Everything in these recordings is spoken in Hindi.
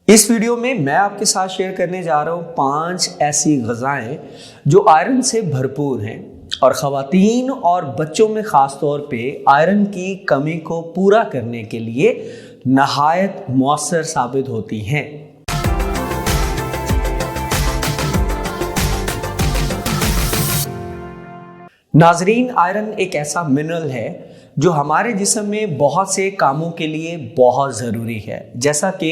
इस वीडियो में मैं आपके साथ शेयर करने जा रहा हूँ 5 ऐसी ग़िज़ाएं जो आयरन से भरपूर हैं और ख़वातीन और बच्चों में ख़ास तौर पे आयरन की कमी को पूरा करने के लिए नहायत मौसर साबित होती हैं। नाजरीन, आयरन एक ऐसा मिनरल है जो हमारे जिस्म में बहुत से कामों के लिए बहुत ज़रूरी है, जैसा कि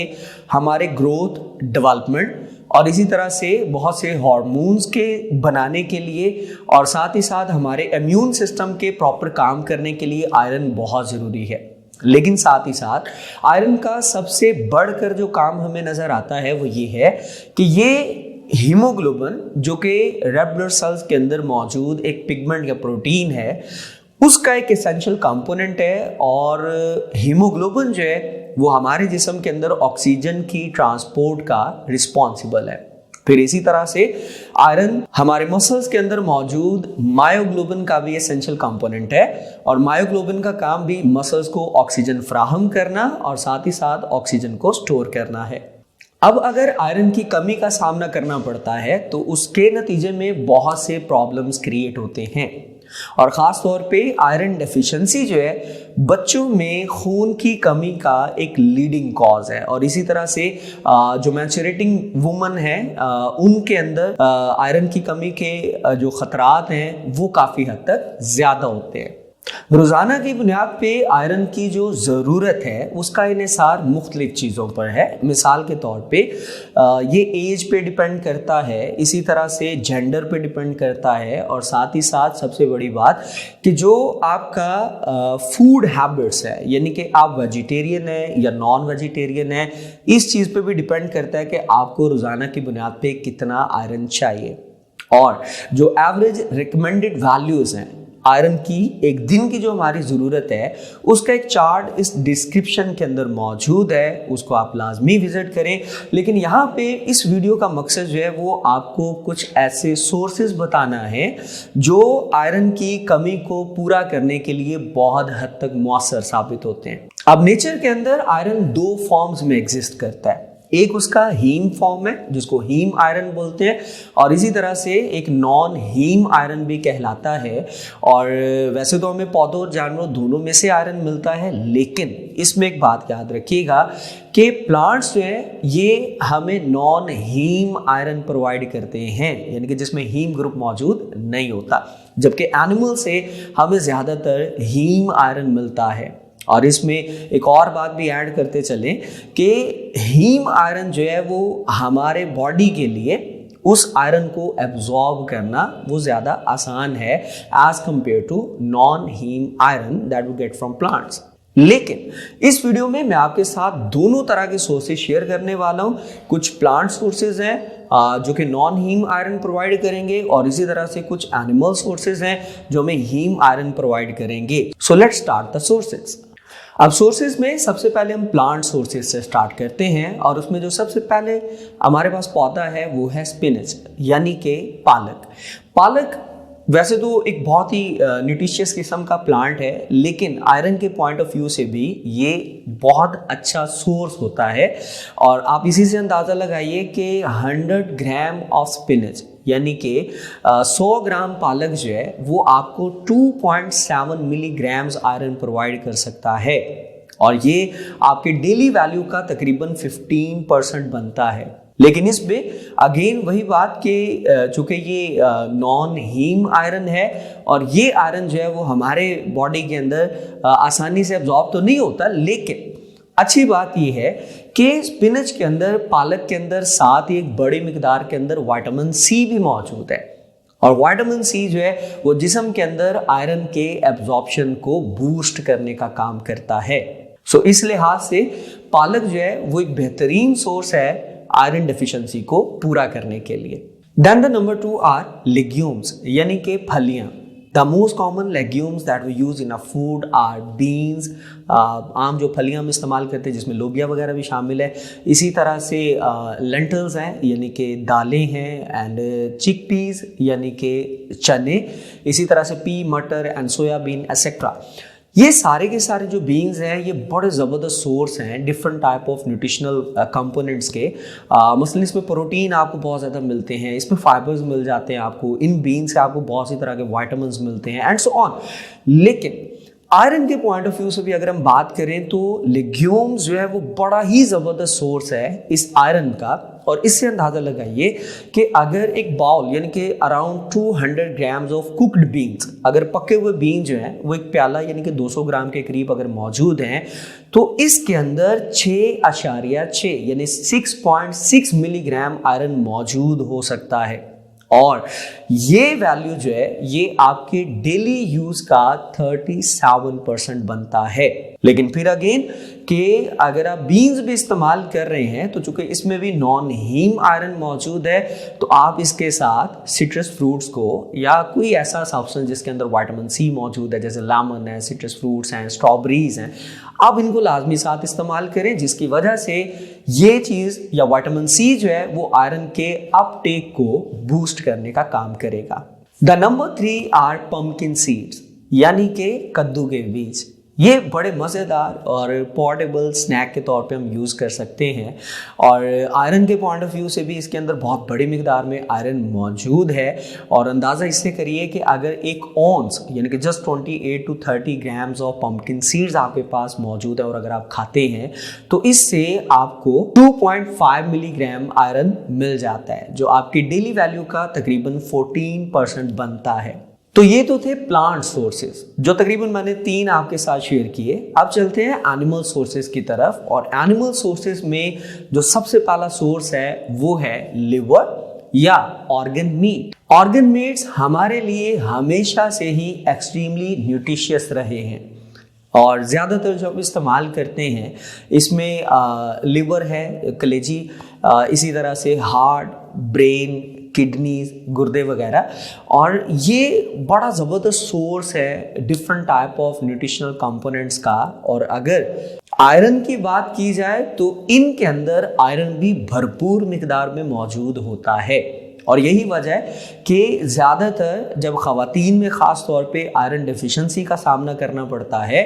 हमारे ग्रोथ, डेवलपमेंट और इसी तरह से बहुत से हार्मोन्स के बनाने के लिए और साथ ही साथ हमारे इम्यून सिस्टम के प्रॉपर काम करने के लिए आयरन बहुत ज़रूरी है। लेकिन साथ ही साथ आयरन का सबसे बढ़कर जो काम हमें नज़र आता है वो ये है कि ये हीमोग्लोबिन, जो कि रेड ब्लड सेल्स के अंदर मौजूद एक पिगमेंट या प्रोटीन है, उसका एक एसेंशियल कंपोनेंट है। और हीमोग्लोबिन जो है वो हमारे जिस्म के अंदर ऑक्सीजन की ट्रांसपोर्ट का रिस्पॉन्सिबल है। फिर इसी तरह से आयरन हमारे मसल्स के अंदर मौजूद मायोग्लोबिन का भी एसेंशियल कंपोनेंट है और मायोग्लोबिन का काम भी मसल्स को ऑक्सीजन फराहम करना और साथ ही साथ ऑक्सीजन को स्टोर करना है। अब अगर आयरन की कमी का सामना करना पड़ता है तो उसके नतीजे में बहुत से प्रॉब्लम्स क्रिएट होते हैं और ख़ास तौर पे आयरन डेफिशिएंसी जो है बच्चों में खून की कमी का एक लीडिंग कॉज है। और इसी तरह से जो मैच्योरेटिंग वुमन है उनके अंदर आयरन की कमी के जो ख़तरात हैं वो काफ़ी हद तक ज़्यादा होते हैं। रोज़ाना की बुनियाद पे आयरन की जो ज़रूरत है उसका इन्हिसार मुख्तलिफ चीज़ों पर है। मिसाल के तौर पे ये एज पे डिपेंड करता है, इसी तरह से जेंडर पे डिपेंड करता है और साथ ही साथ सबसे बड़ी बात कि जो आपका फूड हैबिट्स है, यानी कि आप वेजिटेरियन है या नॉन वेजिटेरियन है, इस चीज़ पे भी डिपेंड करता है कि आपको रोज़ाना की बुनियाद पे कितना आयरन चाहिए। और जो एवरेज रिकमेंडेड वैल्यूज़ हैं आयरन की एक दिन की जो हमारी ज़रूरत है उसका एक चार्ट इस डिस्क्रिप्शन के अंदर मौजूद है, उसको आप लाजमी विज़िट करें। लेकिन यहाँ पे इस वीडियो का मकसद जो है वो आपको कुछ ऐसे सोर्सेज बताना है जो आयरन की कमी को पूरा करने के लिए बहुत हद तक मौसर साबित होते हैं। अब नेचर के अंदर आयरन 2 फॉर्म्स में एग्जिस्ट करता है। एक उसका हीम फॉर्म है जिसको हीम आयरन बोलते हैं और इसी तरह से एक नॉन हीम आयरन भी कहलाता है। और वैसे तो हमें पौधों और जानवरों दोनों में से आयरन मिलता है, लेकिन इसमें एक बात याद रखिएगा कि प्लांट्स जो है ये हमें नॉन हीम आयरन प्रोवाइड करते हैं, यानी कि जिसमें हीम ग्रुप मौजूद नहीं होता, जबकि एनिमल से हमें ज़्यादातर हीम आयरन मिलता है। और इसमें एक और बात भी ऐड करते चलें कि हीम आयरन जो है वो हमारे बॉडी के लिए उस आयरन को एब्जॉर्ब करना वो ज़्यादा आसान है as compare to non heme iron that we get from plants. लेकिन इस वीडियो में मैं आपके साथ दोनों तरह के सोर्सेज शेयर करने वाला हूँ। कुछ प्लांट सोर्सेज हैं जो कि नॉन हीम आयरन प्रोवाइड करेंगे और इसी तरह से कुछ एनिमल सोर्सेज हैं जो हमें हीम आयरन प्रोवाइड करेंगे। So let's start the sources. अब सोर्सेज में सबसे पहले हम प्लांट सोर्सेज से स्टार्ट करते हैं और उसमें जो सबसे पहले हमारे पास पौधा है वो है स्पिनच, यानी कि पालक। पालक वैसे तो एक बहुत ही न्यूट्रिशियस किस्म का प्लांट है, लेकिन आयरन के पॉइंट ऑफ व्यू से भी ये बहुत अच्छा सोर्स होता है। और आप इसी से अंदाज़ा लगाइए कि 100 ग्राम ऑफ स्पिनच यानी कि 100 ग्राम पालक जो है वो आपको 2.7 मिलीग्राम्स आयरन प्रोवाइड कर सकता है और ये आपके डेली वैल्यू का तकरीबन 15% बनता है। लेकिन इसमें अगेन वही बात कि चूँकि ये नॉन हीम आयरन है और ये आयरन जो है वो हमारे बॉडी के अंदर आसानी से एब्जॉर्ब तो नहीं होता, लेकिन अच्छी बात यह है कि स्पिनच के अंदर, पालक के अंदर साथ ही एक बड़ी मिकदार के अंदर विटामिन सी भी मौजूद है और विटामिन सी जो है वो जिस्म के अंदर आयरन के एब्जॉर्प्शन को बूस्ट करने का काम करता है। सो इस लिहाज से पालक जो है वो एक बेहतरीन सोर्स है आयरन डेफिशिएंसी को पूरा करने के लिए। Then the number 2 are legumes, यानी कि फलियां। The most common legumes that we use in a food are beans. आम जो फलियां हम इस्तेमाल करते हैं जिसमें लोबिया वगैरह भी शामिल है। इसी तरह से लेंटल्स हैं यानी कि दालें हैं, एंड चिकपीस यानी कि चने, इसी तरह से पी, मटर एंड सोयाबीन एसेट्रा। ये सारे के सारे जो बीन्स हैं ये बड़े ज़बरदस्त सोर्स हैं different type of nutritional components के। मसलन इसमें प्रोटीन आपको बहुत ज़्यादा मिलते हैं, इसमें फाइबर्स मिल जाते हैं आपको, इन बीन्स से आपको बहुत सी तरह के वाइटामिन मिलते हैं एंड सो ऑन। लेकिन आयरन के पॉइंट ऑफ व्यू से भी अगर हम बात करें तो लेग्यूम्स जो है वो बड़ा ही ज़बरदस्त सोर्स है इस आयरन का। और इससे अंदाज़ा लगाइए कि अगर एक बाउल यानी कि around 200 grams of cooked beans, अगर पके हुए बीन जो हैं वो एक प्याला यानी कि 200 ग्राम के करीब अगर मौजूद हैं तो इसके अंदर 6.6 यानी 6.6 मिलीग्राम आयरन मौजूद हो सकता है। और ये वैल्यू जो है ये आपके डेली यूज का 37% बनता है। लेकिन फिर अगेन कि अगर आप बीन्स भी इस्तेमाल कर रहे हैं तो चूंकि इसमें भी नॉन हीम आयरन मौजूद है तो आप इसके साथ सिट्रस फ्रूट्स को या कोई ऐसा सब्सटेंस जिसके अंदर विटामिन सी मौजूद है जैसे लेमन है, सिट्रस फ्रूट्स हैं, स्ट्रॉबेरीज हैं, आप इनको लाजमी साथ इस्तेमाल करें, जिसकी वजह से ये चीज़ या विटामिन सी जो है वो आयरन के अपटेक को बूस्ट करने का काम करेगा। The number 3 are pumpkin seeds यानी कि कद्दू के बीज। ये बड़े मज़ेदार और पोर्टेबल स्नैक के तौर पे हम यूज़ कर सकते हैं और आयरन के पॉइंट ऑफ व्यू से भी इसके अंदर बहुत बड़ी मिकदार में आयरन मौजूद है। और अंदाज़ा इससे करिए कि अगर एक ऑन्स यानी कि just 28 to 30 grams of pumpkin seeds आपके पास मौजूद है और अगर आप खाते हैं तो इससे आपको 2.5 मिलीग्राम आयरन मिल जाता है जो आपकी डेली वैल्यू का तकरीबन 14% बनता है। तो ये तो थे प्लांट सोर्सेज जो तकरीबन मैंने 3 आपके साथ शेयर किए। अब चलते हैं एनिमल सोर्सेज की तरफ और एनिमल सोर्सेज में जो सबसे पहला सोर्स है वो है लिवर या ऑर्गन मीट। ऑर्गन मीट्स हमारे लिए हमेशा से ही एक्सट्रीमली न्यूट्रिशियस रहे हैं और ज़्यादातर जो हम इस्तेमाल करते हैं इसमें लिवर है, कलेजी, इसी तरह से हार्ट, ब्रेन, किडनीज, गुर्दे वगैरह। और ये बड़ा ज़बरदस्त सोर्स है different type of nutritional components का। और अगर आयरन की बात की जाए तो इनके अंदर आयरन भी भरपूर मिकदार में मौजूद होता है और यही वजह है कि ज़्यादातर जब ख़वातीन में ख़ास तौर पे आयरन डेफिशिएंसी का सामना करना पड़ता है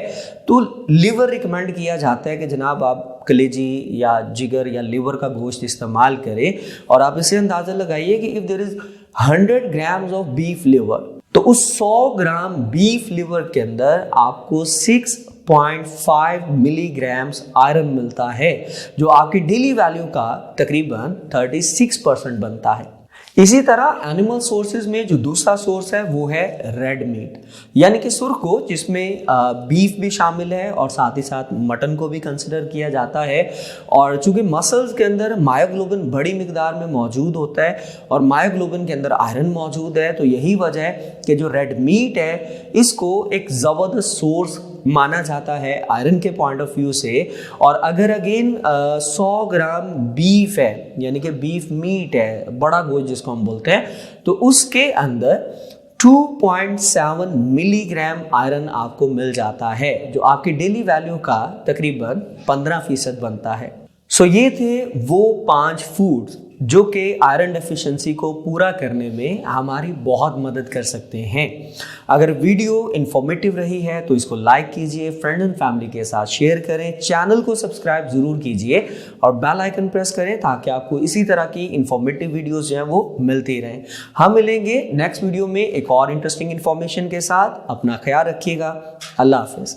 तो लिवर रिकमेंड किया जाता है कि जनाब आप कलेजी या जिगर या लिवर का गोश्त इस्तेमाल करें। और आप इसे अंदाज़ा लगाइए कि if there is 100 grams of beef liver तो उस 100 ग्राम बीफ लिवर के अंदर आपको 6.5 मिलीग्राम्स आयरन मिलता है जो आपकी डेली वैल्यू का तकरीबन 36% बनता है। इसी तरह एनिमल सोर्सेज में जो दूसरा सोर्स है वो है रेड मीट यानी कि सुर्ख, जिसमें बीफ भी शामिल है और साथ ही साथ मटन को भी कंसिडर किया जाता है। और चूंकि मसल्स के अंदर मायोग्लोबिन बड़ी मिकदार में मौजूद होता है और मायोग्लोबिन के अंदर आयरन मौजूद है तो यही वजह है कि जो रेड मीट है इसको एक ज़बरदस्त सोर्स माना जाता है आयरन के पॉइंट ऑफ व्यू से। और अगर अगेन 100 ग्राम बीफ है यानी कि बीफ मीट है, बड़ा गोश्त जिसको हम बोलते हैं, तो उसके अंदर 2.7 मिलीग्राम आयरन आपको मिल जाता है जो आपकी डेली वैल्यू का तकरीबन 15% बनता है। सो ये थे वो 5 फूड्स जो कि आयरन डेफिशिएंसी को पूरा करने में हमारी बहुत मदद कर सकते हैं। अगर वीडियो इन्फॉर्मेटिव रही है तो इसको लाइक कीजिए, फ्रेंड्स एंड फैमिली के साथ शेयर करें, चैनल को सब्सक्राइब जरूर कीजिए और बेल आइकन प्रेस करें ताकि आपको इसी तरह की इन्फॉर्मेटिव वीडियोस जो हैं वो मिलती रहें। हम मिलेंगे नेक्स्ट वीडियो में एक और इंटरेस्टिंग इन्फॉर्मेशन के साथ। अपना ख्याल रखिएगा। अल्लाह हाफिज़।